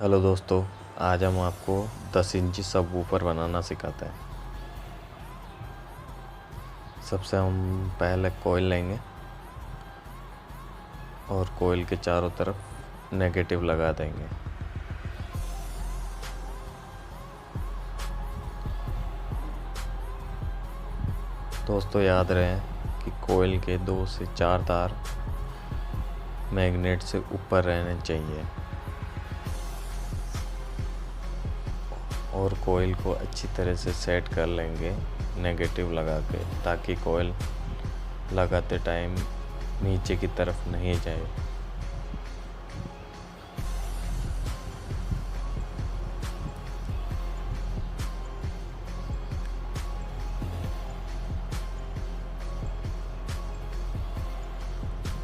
Hello दोस्तों, आज हम आपको 10 इंची सबवूफर बनाना सिखाते हैं। सबसे हम पहले कोयल लेंगे और कोयल के चारों तरफ नेगेटिव लगा देंगे। दोस्तों याद रहे कि कोयल के 2 से 4 तार मैग्नेट से ऊपर रहने चाहिए और कोयल को अच्छी तरह से सेट कर लेंगे नेगेटिव लगा के, ताकि कोयल लगाते टाइम नीचे की तरफ नहीं जाए।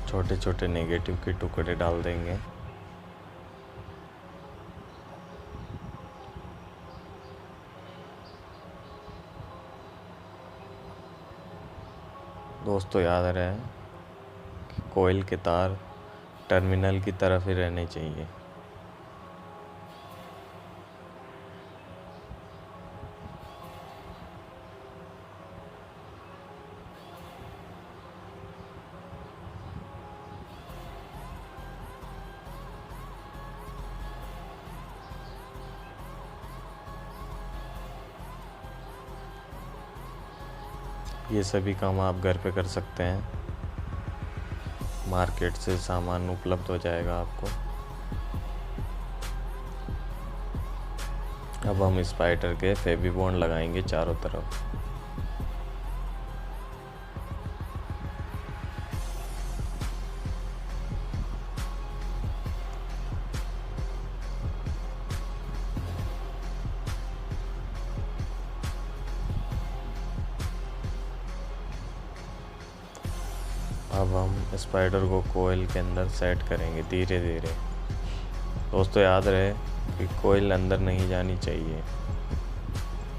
छोटे छोटे नेगेटिव के टुकड़े डाल देंगे। दोस्तों याद रहे कि कोयल के तार टर्मिनल की तरफ ही रहने चाहिए। ये सभी काम आप घर पे कर सकते हैं। मार्केट से सामान उपलब्ध हो जाएगा आपको। अब हम स्पाइडर के फेविबॉन्ड लगाएंगे चारों तरफ। अब हम स्पाइडर को कोयल के अंदर सेट करेंगे धीरे धीरे। दोस्तों याद रहे कि कोयल अंदर नहीं जानी चाहिए।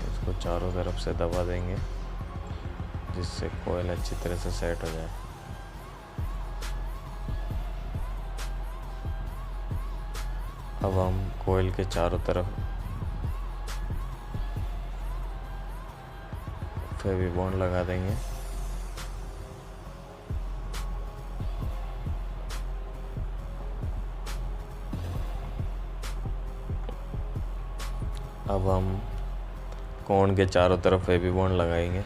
इसको चारों तरफ से दबा देंगे जिससे कोयल अच्छी तरह से सेट हो जाए। अब हम कोयल के चारों तरफ फेविबॉन्ड लगा देंगे। अब हम कोन के चारों तरफ फेविबॉन्ड लगाएंगे।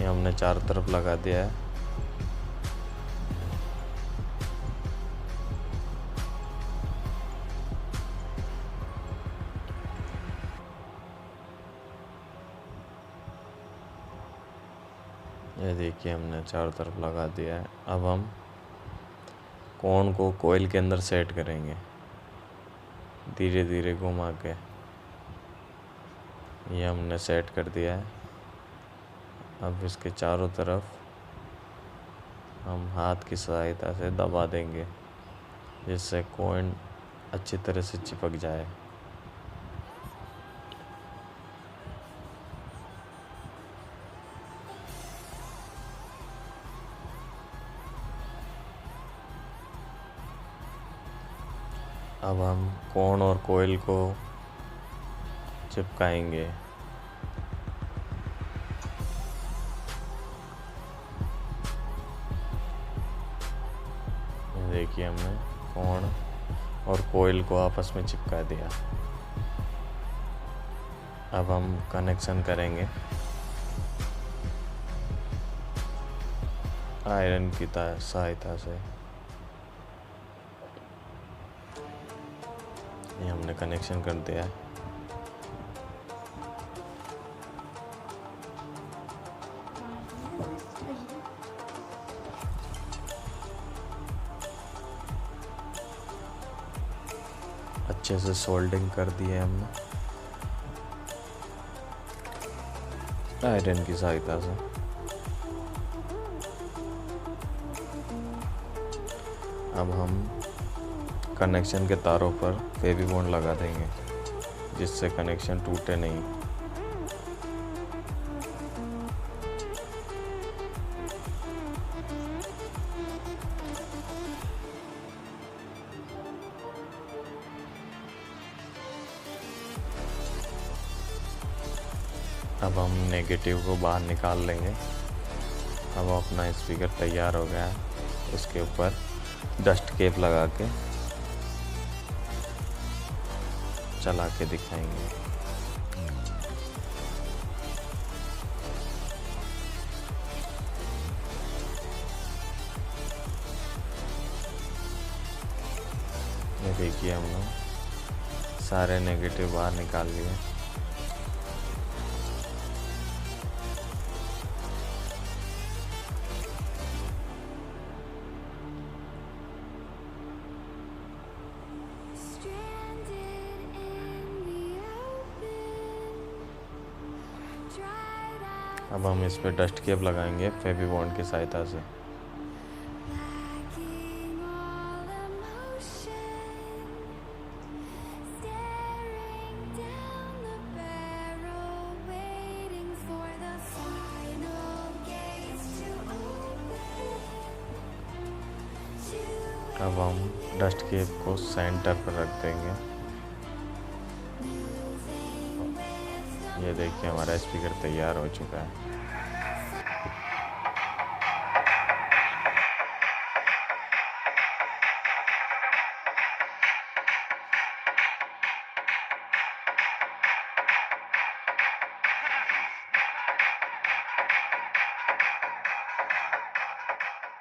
ये हमने चारों तरफ लगा दिया है। ये देखिए हमने चारों तरफ लगा दिया है। अब हम कोन को कोयल के अंदर सेट करेंगे धीरे धीरे घुमा के। ये हमने सेट कर दिया है। अब इसके चारों तरफ हम हाथ की सहायता से दबा देंगे जिससे कोइन अच्छी तरह से चिपक जाए। अब हम कोन और कोयल को चिपकाएंगे। देखिए हमने कोन और कोयल को आपस में चिपका दिया। अब हम कनेक्शन करेंगे आयरन की सहायता से। ये हमने कनेक्शन कर दिया है। अच्छे से सोल्डिंग कर दी है हमने आयरन की सहायता से। अब हम कनेक्शन के तारों पर फेविबॉन्ड लगा देंगे जिससे कनेक्शन टूटे नहीं। अब हम नेगेटिव को बाहर निकाल लेंगे। अब अपना स्पीकर तैयार हो गया है। उसके ऊपर डस्ट केप लगा के चला के दिखाएंगे। ये देखिए हम लोग सारे नेगेटिव बाहर निकाल लिए। अब हम इस पे डस्ट केप लगाएंगे फेविबॉन्ड की सहायता से। अब हम डस्ट केप को सेंटर पर रख देंगे। ये देखिए हमारा स्पीकर तैयार हो चुका है।